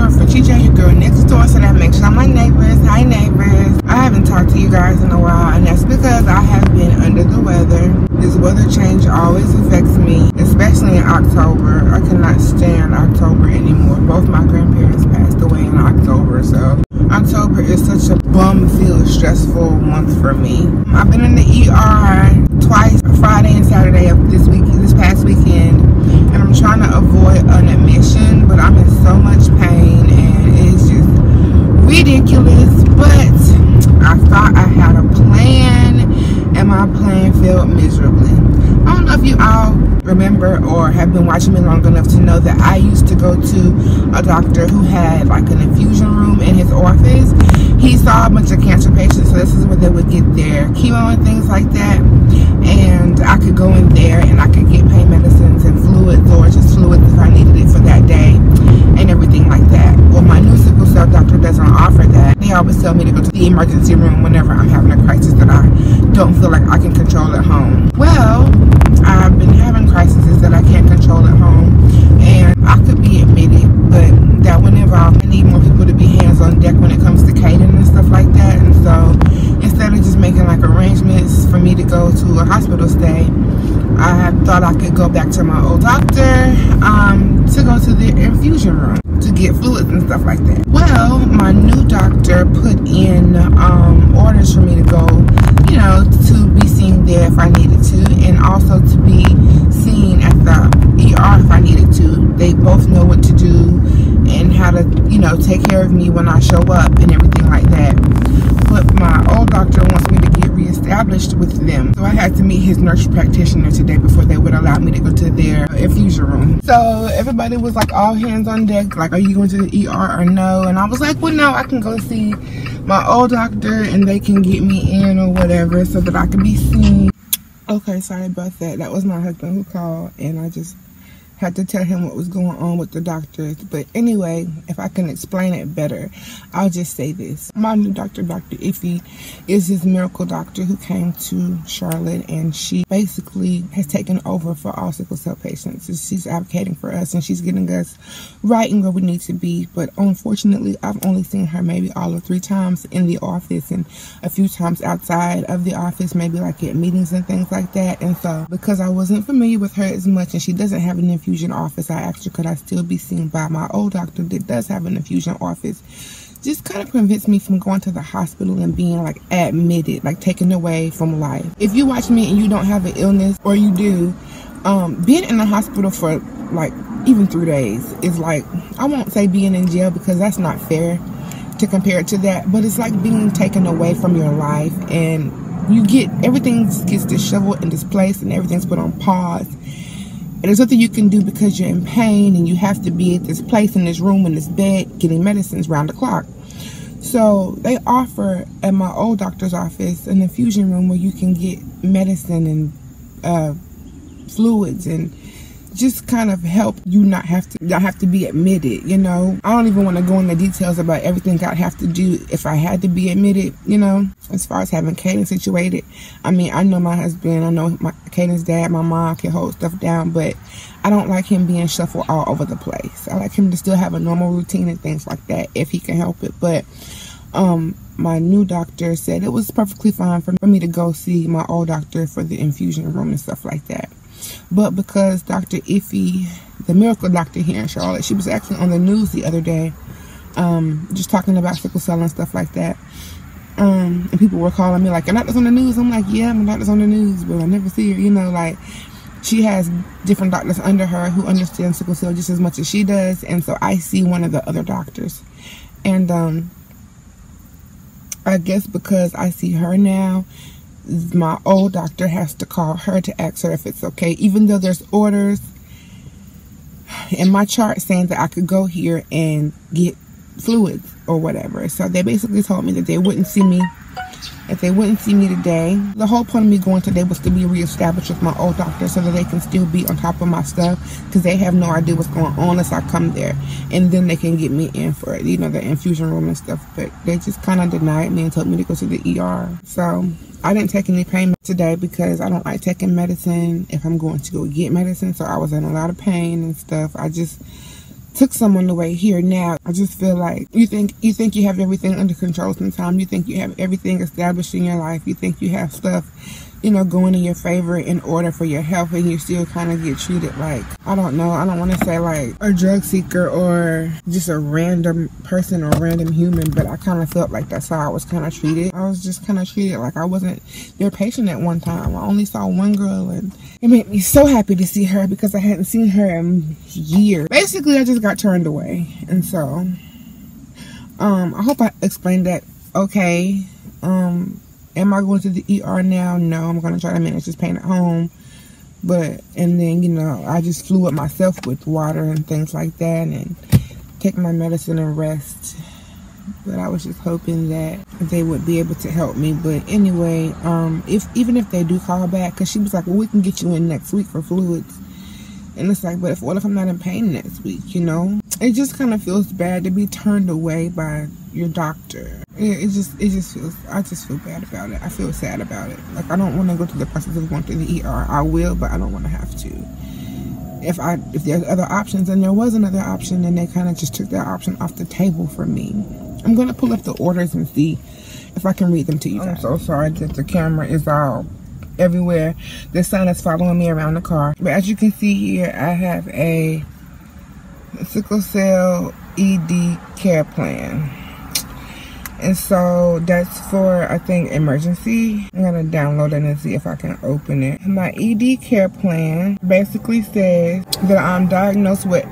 girl Frenchi, your girl next door, so that makes y'all my neighbors. Hi neighbors. I haven't talked to you guys in a while, and that's because I have been under the weather. This weather change always affects me, especially in October. I cannot stand October anymore. Both my grandparents passed away in October, so October is such a bum-filled, stressful month for me. I've been in the ER twice, Friday and Saturday of this past weekend, and I'm trying to avoid an admission, but I'm in so much pain and it's just ridiculous. But I thought I had a plan, and my plan failed miserably. I don't know if you all remember or have been watching me long enough to know that I used to go to a doctor who had like an infusion room in his office. He saw a bunch of cancer patients, so this is where they would get their chemo and things like that. And I could go in there and I could get pain medicines and fluids, or just fluids if I needed it for that day and everything like that. Well, my new sickle cell doctor doesn't offer that. They always tell me to go to the emergency room whenever I'm having a crisis that I don't feel like I can control at home. Well, I've been having crises that I can't control at home, and I could be admitted, but that wouldn't involve. I need more people to be hands on deck when it comes to catering and stuff like that. And so instead of just making like arrangements for me to go to a hospital stay, I thought I could go back to my old doctor to go to the infusion room to get fluids and stuff like that. Well, my new doctor put in orders for me to go, you know, to be seen there if I needed to, and also to be seen at the ER if I needed to. They both know what to do and how to, you know, take care of me when I show up and everything like that. But my old doctor wants me to get reestablished with them. So I had to meet his nurse practitioner today before they would allow me to go to their infusion room. So everybody was like all hands on deck, like, are you going to the ER or no? And I was like, well, no, I can go see my old doctor and they can get me in or whatever so that I can be seen. Okay, sorry about that. That was my husband who called, and I just had to tell him what was going on with the doctors. But anyway, if I can explain it better, I'll just say this. My new doctor, Dr. Iffy, is this miracle doctor who came to Charlotte, and she basically has taken over for all sickle cell patients. She's advocating for us, and she's getting us right and where we need to be. But unfortunately, I've only seen her maybe all of 3 times in the office and a few times outside of the office, maybe like at meetings and things like that. And so because I wasn't familiar with her as much, and she doesn't have an infusion office, I asked her could I still be seen by my old doctor that does have an infusion office. Just kind of prevents me from going to the hospital and being like admitted, like taken away from life. If you watch me and you don't have an illness, or you do, being in the hospital for like even 3 days is like, I won't say being in jail because that's not fair to compare it to that, but it's like being taken away from your life, and you get, everything gets disheveled and displaced and everything's put on pause. And there's nothing you can do because you're in pain, and you have to be at this place, in this room, in this bed, getting medicines round the clock. So they offer at my old doctor's office an infusion room where you can get medicine and fluids, and just kind of help you not have to be admitted, you know. I don't even want to go into details about everything I'd have to do if I had to be admitted, you know, as far as having Caden situated. I mean, I know my husband, I know Caden's dad, my mom can hold stuff down, but I don't like him being shuffled all over the place. I like him to still have a normal routine and things like that if he can help it. But my new doctor said it was perfectly fine for me to go see my old doctor for the infusion room and stuff like that. But because Dr. Iffy, the miracle doctor here in Charlotte, she was actually on the news the other day, just talking about sickle cell and stuff like that. And people were calling me like, your doctor's on the news? I'm like, yeah, my doctor's on the news, but I never see her, you know, like, she has different doctors under her who understand sickle cell just as much as she does. And so I see one of the other doctors. And I guess because I see her now, my old doctor has to call her to ask her if it's okay, even though there's orders in my chart saying that I could go here and get fluids or whatever. So they basically told me that they wouldn't see me if they wouldn't see me today. The whole point of me going today was to be reestablished with my old doctor so that they can still be on top of my stuff, because they have no idea what's going on unless I come there, and then they can get me in for it, you know, the infusion room and stuff. But they just kind of denied me and told me to go to the ER. So I didn't take any pain today because I don't like taking medicine if I'm going to go get medicine. So I was in a lot of pain and stuff. I just took someone away here. Now I just feel like you think you have everything under control sometimes. You think you have everything established in your life. You think you have stuff, you know, going in your favor in order for your health, and you still kind of get treated like, I don't know, I don't want to say like a drug seeker or just a random person or random human, but I kind of felt like that's how I was kind of treated. I was just kind of treated like I wasn't their patient at one time. I only saw one girl, and it made me so happy to see her because I hadn't seen her in years. Basically, I just got turned away, and so I hope I explained that okay. Am I going to the ER now? No, I'm going to try to manage this pain at home. And then, you know, I just flew up myself with water and things like that and take my medicine and rest. But I was just hoping that they would be able to help me. But anyway, even if they do call back, because she was like, well, we can get you in next week for fluids. And it's like, but what if I'm not in pain next week, you know? It just kind of feels bad to be turned away by your doctor. It just feels, I just feel bad about it. I feel sad about it. Like, I don't want to go through the process of going to the ER. I will, but I don't want to have to. If there's other options, and there was another option, and they kind of just took that option off the table for me. I'm going to pull up the orders and see if I can read them to you guys. I'm so sorry that the camera is all everywhere. The sun is following me around the car. But as you can see here, I have a sickle cell ED care plan. And so that's for, I think, emergency. I'm going to download it and see if I can open it. My ED care plan basically says that I'm diagnosed with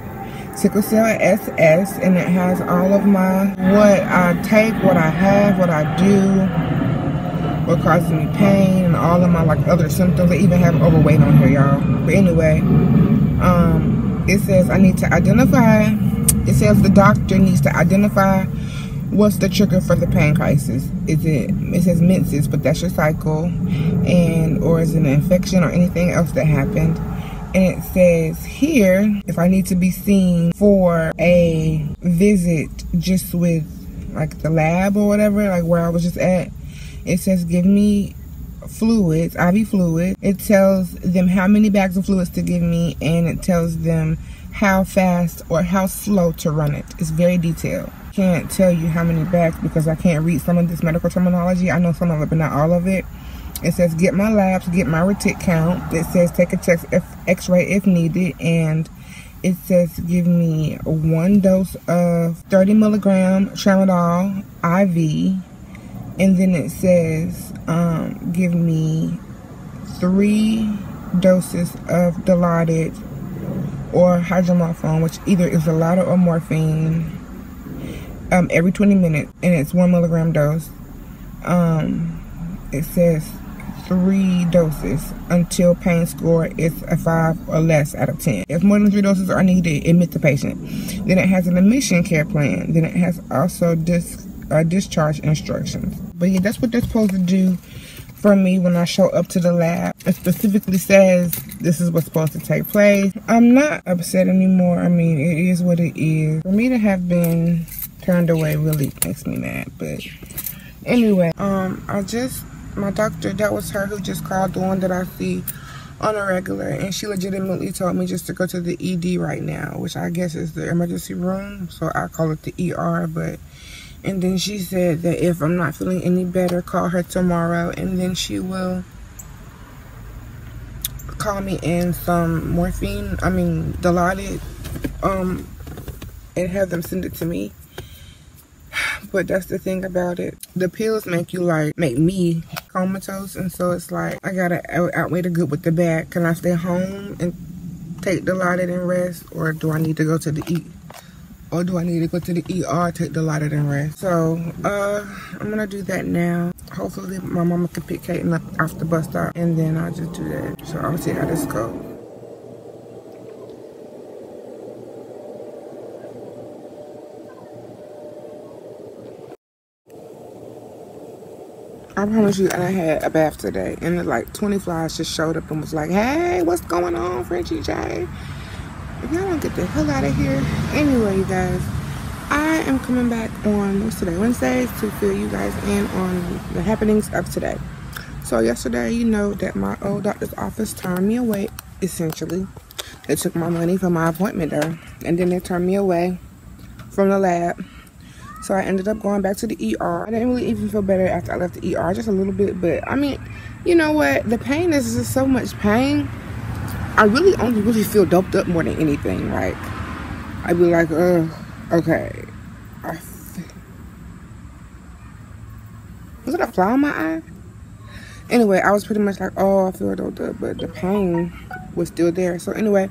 sickle cell SS, and it has all of my, what I take, what I have, what I do, what causes me pain, and all of my like other symptoms. I even have overweight on here, y'all. But anyway, it says I need to identify, it says the doctor needs to identify what's the trigger for the pain crisis. It says menses, but that's your cycle, or is it an infection or anything else that happened. And it says here, if I need to be seen for a visit just with like the lab or whatever, like where I was just at, it says give me fluids, IV fluids. It tells them how many bags of fluids to give me, and it tells them how fast or how slow to run it. It's very detailed. Can't tell you how many bags because I can't read some of this medical terminology. I know some of it, but not all of it. It says get my labs, get my retic count. It says take a chest x-ray if needed, and it says give me 1 dose of 30 milligram tramadol IV, and then it says give me 3 doses of Dilaudid or hydromorphone, which either is Dilaudid or morphine, every 20 minutes, and it's 1 milligram dose. It says 3 doses until pain score is a 5 or less out of 10. If more than 3 doses are needed, admit the patient. Then it has an admission care plan. Then it has also discharge instructions. But yeah, that's what they're supposed to do for me when I show up to the lab. It specifically says this is what's supposed to take place. I'm not upset anymore. I mean, it is what it is. For me to have been turned away really makes me mad. But anyway, my doctor, that was her who just called, the one that I see on a regular, and she legitimately told me just to go to the ED right now, which I guess is the emergency room, so I call it the ER. And then she said that if I'm not feeling any better, call her tomorrow, and then she will call me in some morphine, Dilaudid, and have them send it to me. But that's the thing about it. The pills make me comatose, and so it's like I gotta outweigh the good with the bad. Can I stay home and take Dilaudid and rest, or do I need to go to the ER, take Dilaudid and rest? So I'm gonna do that now. Hopefully my mama can pick Kaden up off the bus stop, and then I'll just do that. So I'll see how this goes. I promise you, and I had a bath today, and like 20 flies just showed up and was like, hey, what's going on, Frenchi J? If y'all don't get the hell out of here. Anyway, you guys, I am coming back on, what's today, Wednesday, to fill you guys in on the happenings of today. So yesterday, you know that my old doctor's office turned me away, essentially. They took my money for my appointment though, and then they turned me away from the lab. So I ended up going back to the ER. I didn't really even feel better after I left the ER, just a little bit. But I mean, you know what? The pain is just so much pain. I really only really feel doped up more than anything. Like, I'd be like, okay. Was it a fly in my eye? Anyway, I was pretty much like, oh, I feel doped up, but the pain was still there. So anyway,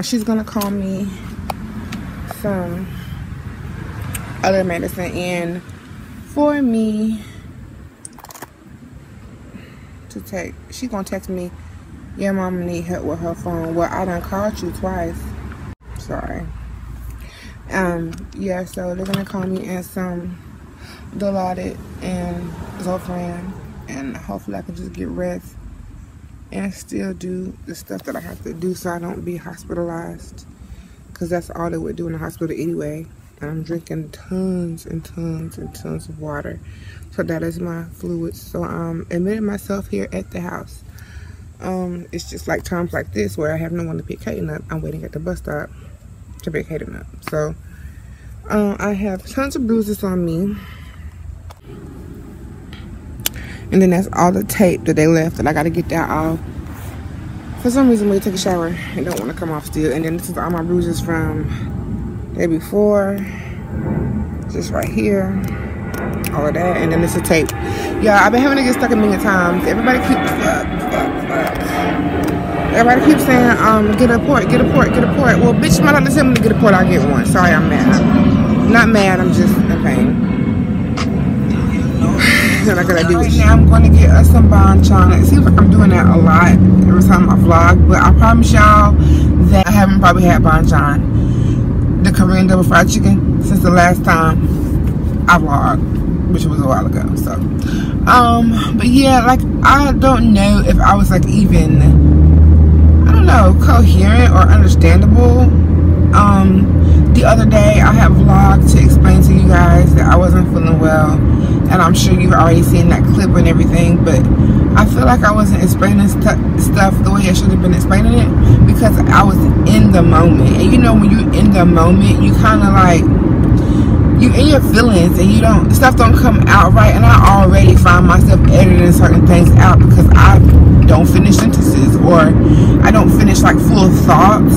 she's gonna call me some other medicine in for me to take. She's gonna text me, your mama need help with her phone. Well, I done called you twice. Sorry. Yeah, so they're gonna call me in some Dilaudid and Zofran, and hopefully I can just get rest and still do the stuff that I have to do so I don't be hospitalized, because that's all they would do in the hospital anyway. And I'm drinking tons and tons and tons of water, so that is my fluids. So I'm admitting myself here at the house. It's just like times like this where I have no one to pick Hayden up. I'm waiting at the bus stop to pick Hayden up. So I have tons of bruises on me. And then that's all the tape that they left that I gotta get that off. For some reason, when you take a shower, it don't want to come off still. And then this is all my bruises from the day before. Just right here. All of that. And then this is tape. Yeah, I've been having to get stuck a million times. Everybody keeps Everybody keeps saying, get a port, get a port, get a port. Well, bitch, my doctor tell me to get a port, I'll get one. Sorry, I'm mad. Not mad, I'm just in pain. Right now I'm going to get us some banchan. It seems like I'm doing that a lot every time I vlog, but I promise y'all that I haven't probably had banchan, the Korean double fried chicken, since the last time I vlogged, which was a while ago. So but yeah, like, I don't know if I was like even, I don't know, coherent or understandable. The other day I had vlogged to explain to you guys that I wasn't feeling well, and I'm sure you've already seen that clip and everything, but I feel like I wasn't explaining stuff the way I should have been explaining it, because I was in the moment. And you know, when you're in the moment, you kind of like, you in your feelings, and you don't, stuff don't come out right. And I already find myself editing certain things out because I don't finish sentences, or I don't finish like full thoughts.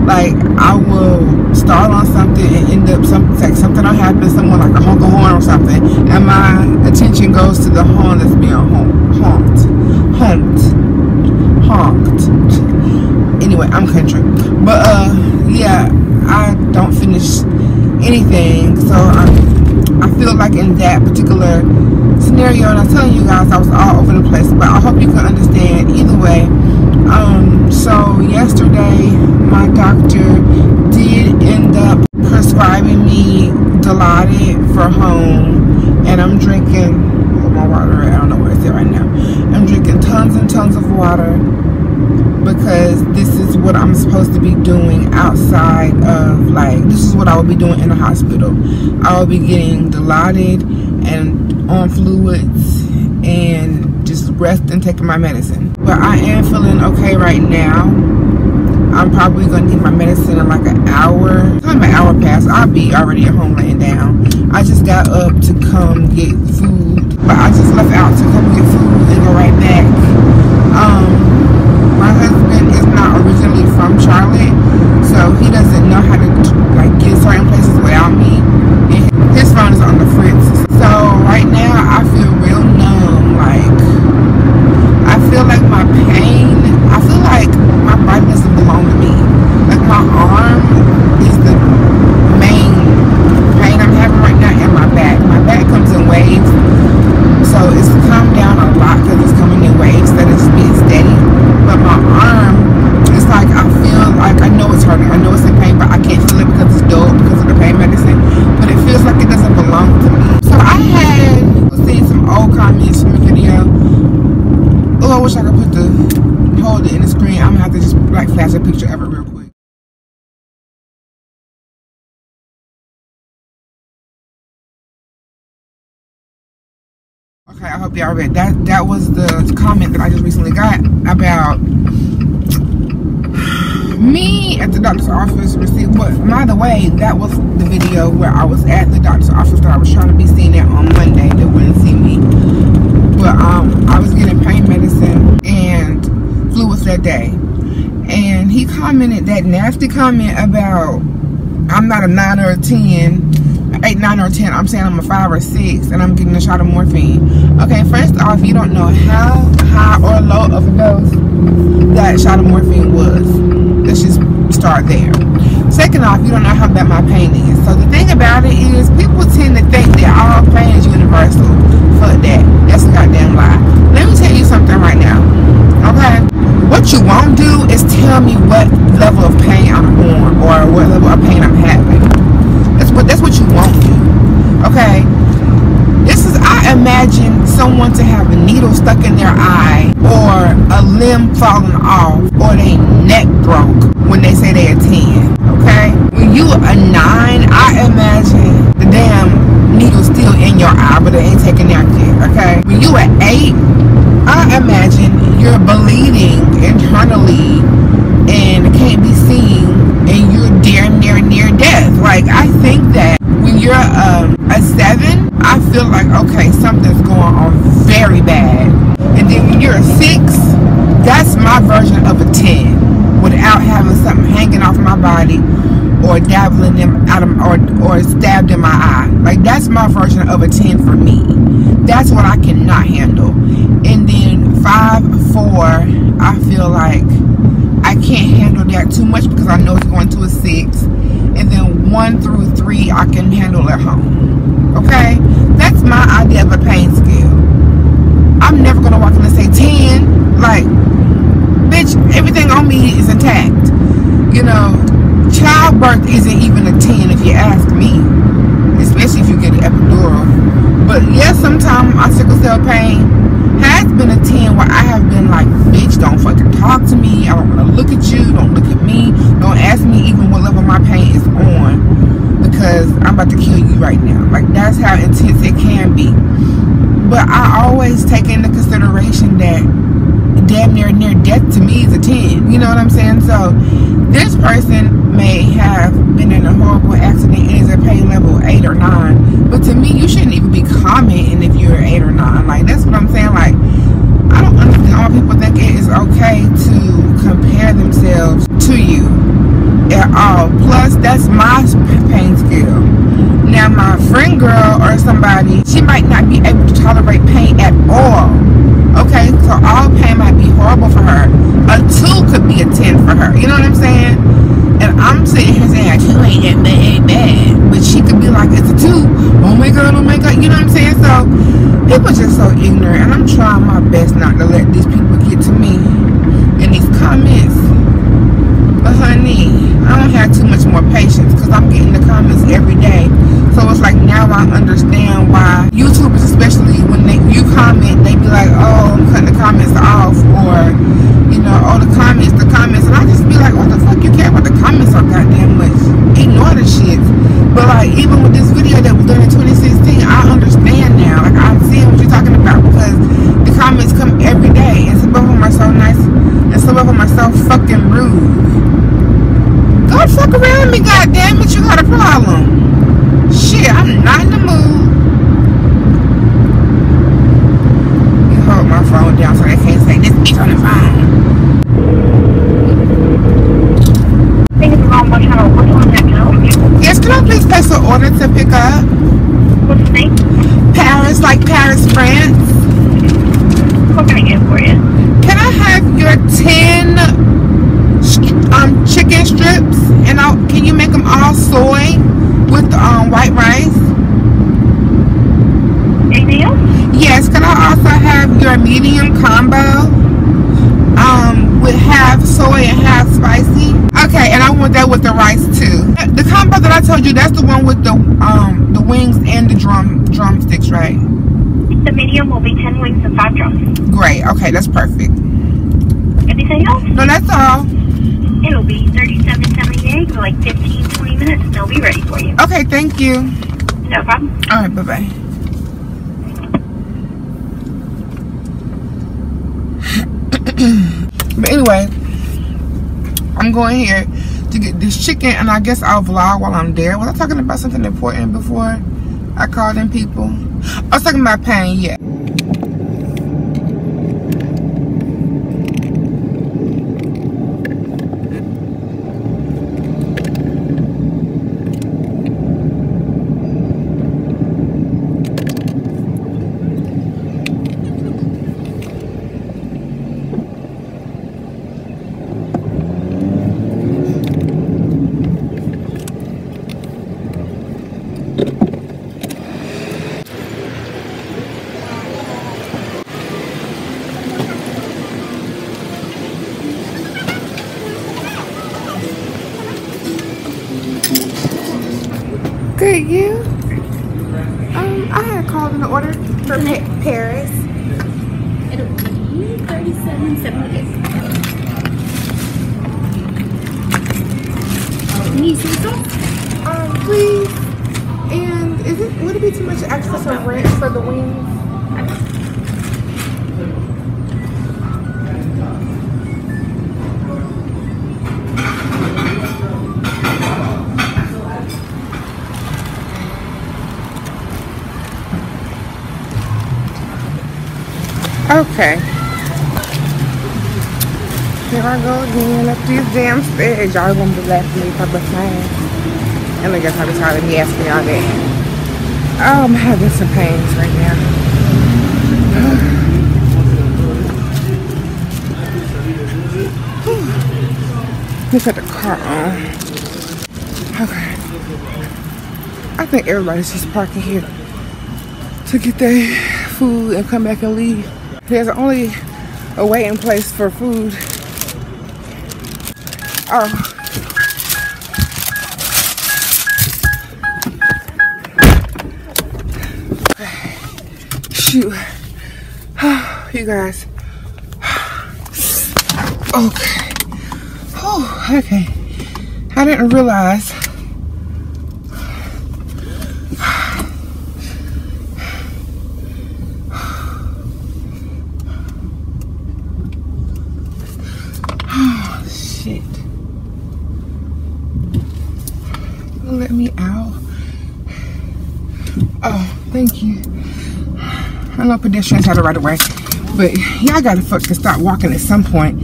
Like, I will start on something and end up something will happen, someone like a honk a horn or something, and my attention goes to the horn that's being honked. Anyway, I'm country, but yeah, I don't finish anything, so I feel like in that particular scenario, and I'm telling you guys, I was all over the place, but I hope you can understand either way. So yesterday my doctor did end up prescribing me Dilaudid for home, and I'm drinking my water. I don't know where it's at right now. I'm drinking tons and tons of water because this is what I'm supposed to be doing outside of, like, this is what I will be doing in the hospital. I will be getting Dilaudid and on fluids and just rest and taking my medicine. But I am feeling okay right now. I'm probably gonna need my medicine in like an hour. Time an hour past, I'll be already at home laying down. I just got up to come get food, but I just left out to come get food and go right back. My husband is not originally from Charlotte, so he doesn't know how to like get certain places without me. And his phone is on the fritz. So right now I feel real numb. Like, I feel like my pain, I feel like my body doesn't belong to me. Like, my arm is the main pain I'm having right now, and my back. My back comes in waves, so it's come down a lot because it's coming in waves that is being steady. But my arm, it's like I feel like, I know it's hurting, I know it's in pain, but I can't feel it because it's dull, because of the pain medicine. But it feels like it doesn't belong to me. So I was seeing some old comments from the video. Oh, I wish I could hold it in the screen. I'm gonna have to just like flash a picture of it real quick. Okay, I hope y'all read that. That was the comment that I just recently got about Me at the doctor's office received, but by the way, that was the video where I was at the doctor's office that I was trying to be seen at on Monday. They wouldn't see me. But I was getting pain medicine and flu was that day. And he commented that nasty comment about I'm not a 9 or a 10, 8, 9 or 10. I'm saying I'm a 5 or 6 and I'm getting a shot of morphine. Okay, first off, you don't know how high or low of a dose that shot of morphine was. Let's just start there. Second off, you don't know how bad my pain is. So the thing about it is, people tend to think that all pain is universal. Fuck that. That's a goddamn lie. Let me tell you something right now. Okay? What you won't do is tell me what level of pain I'm on or what level of pain I'm having. That's what you won't do. Okay? I imagine someone to have a needle stuck in their eye or a limb falling off or their neck broke when they say they're 10. Okay? When you a 9, I imagine the damn needle still in your eye, but it ain't taking out yet. Okay? When you an 8, I imagine you're bleeding internally and can't be seen and you're damn near death. Like, I think that when you're a 7, I feel like, okay, something's going on very bad. And then when you're a 6, that's my version of a 10 without having something hanging off my body or dabbling them out of, or stabbed in my eye. Like, that's my version of a 10 for me. That's what I cannot handle. And then 5, 4, I feel like I can't handle that too much because I know it's going to a 6. And then 1 through 3 I can handle at home. Okay? That's my idea of a pain scale. I'm never going to walk in and say 10. Like, bitch, everything on me is intact. You know, childbirth isn't even a 10 if you ask me. Especially if you get an epidural. But yes, sometimes my sickle cell pain has been a 10 where I have been like, bitch, don't fucking talk to me. I don't want to look at you. Don't look at me. Don't ask me even what level my pain is on because I'm about to kill you right now. Like, that's how intense it can be. But I always take into consideration that damn near death to me is a 10. You know what I'm saying? So this person may have been in a horrible accident and is at pain level 8 or 9. But to me, you shouldn't even be commenting if you're 8 or 9. Like, that's what I'm saying. Like, I don't understand why people think it is okay to compare themselves to you at all. Plus, that's my pain scale. Now, my friend girl or somebody, she might not be able to tolerate pain at all. Okay, so all pain might be horrible for her. A 2 could be a 10 for her. You know what I'm saying? And I'm sitting here saying, 2 ain't that bad. But she could be like, it's a 2. Oh my God, oh my God. You know what I'm saying? So, people are just so ignorant. And I'm trying my best not to let these people get to me in these comments. But honey, I don't have too much more patience because I'm getting the comments every day. So it's like, now I understand why YouTubers, especially when you comment, they be like, oh, I'm cutting the comments off, or, you know, oh, the comments, and I just be like, what the fuck you care about the comments so goddamn much? Ignore the shit. But like, even with this video that was done in 2016, I understand now. Like, I'm seeing what you're talking about because the comments come every day, and some of them are so nice, and some of them are so fucking rude. Go fuck around me, goddamn it, you got a problem. Shit, I'm not in the mood. You hold my phone down so they can't say this bitch on the phone. Thank you for calling Muah X0X0. Which one can I help? Yes, can I please place an order to pick up? What's the name? Paris, like Paris, France. What can I get for you? Can I have your 10 chicken strips? And can you make them all soy with white rice? Anything else? Yes, can I also have your medium combo with half soy and half spicy? Okay, and I want that with the rice too. The combo that I told you, that's the one with the wings and the drumsticks, right? The medium will be 10 wings and 5 drums. Great, okay, that's perfect. Anything else? No, that's all. It'll be $37.78 for like 15-20 minutes and they'll be ready for you. Okay, thank you. No problem. Alright, bye-bye. But anyway, I'm going here to get this chicken, and I guess I'll vlog while I'm there. Was I talking about something important before I called in people? I was talking about pain, yeah. Good, you? I had called in the order for Paris. It'll be $37.78. Need some sauce? Please. And would it be too much extra for ranch for the wings? Okay. Here I go again up these damn stairs. Y'all gonna be laughing at me for the time. And I guess I'll be tired of me asking y'all that. Oh, I'm having some pains right now. Let me put the car on. Okay. I think everybody's just parking here to get their food and come back and leave. There's only a waiting place for food. Oh. Shoot. You guys. Okay. Oh, okay. I didn't realize. Oh, shit. Let me out. Oh, thank you. I know pedestrians have the right of way, but y'all gotta fucking stop walking at some point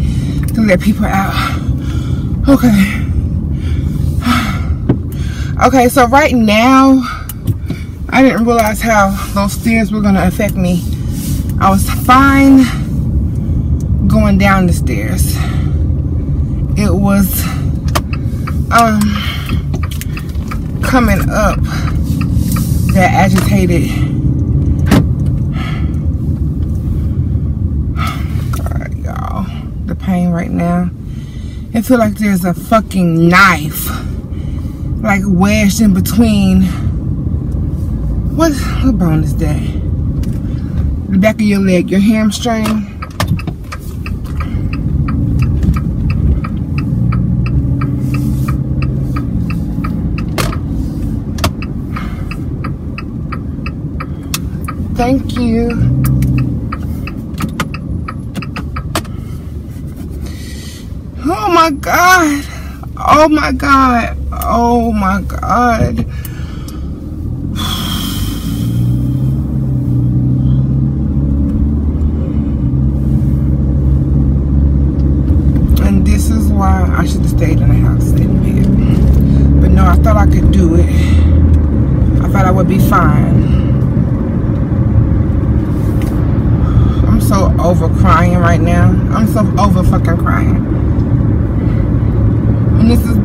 to let people out. Okay. Okay, so right now, I didn't realize how those stairs were gonna affect me. I was fine going down the stairs. It was coming up that agitated. God, y'all, the pain right now. It feels like there's a fucking knife like wedged in between. What bone is that? The back of your leg, your hamstring. Thank you. Oh my God. Oh my God. Oh my God. And this is why I should have stayed in the house in bed. But no, I thought I could do it. I thought I would be fine. I'm so over crying right now. I'm so over fucking crying. And this is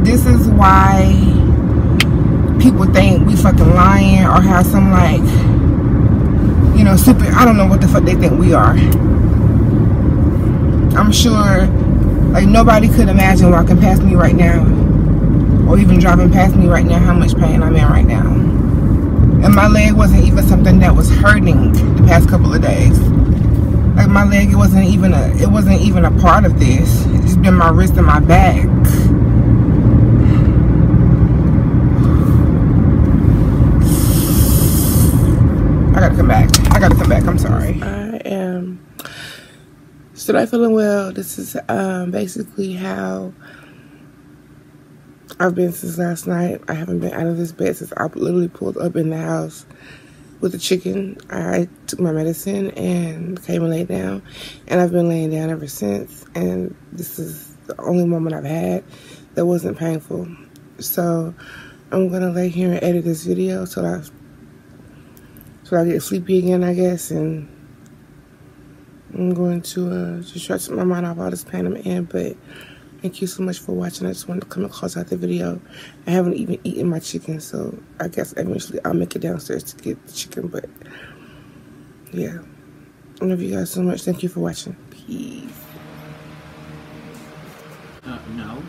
this is why people think we fucking lying or have some like, you know, super, I don't know what the fuck they think we are. I'm sure like nobody could imagine walking past me right now or even driving past me right now how much pain I'm in right now. And my leg wasn't even something that was hurting the past couple of days. Like my leg, it wasn't even a part of this. It's been my wrist and my back. I gotta come back. I'm sorry. I am Still not feeling well. This is basically how I've been since last night. I haven't been out of this bed since I literally pulled up in the house with the chicken. I took my medicine and came and laid down, and I've been laying down ever since. And this is the only moment I've had that wasn't painful. So I'm gonna lay here and edit this video till I get sleepy again, I guess, and I'm going to just try to take my mind off all this pain I'm in. But thank you so much for watching. I just wanted to come and close out the video. I haven't even eaten my chicken, so I guess eventually I'll make it downstairs to get the chicken. But yeah, I love you guys so much. Thank you for watching. Peace. No.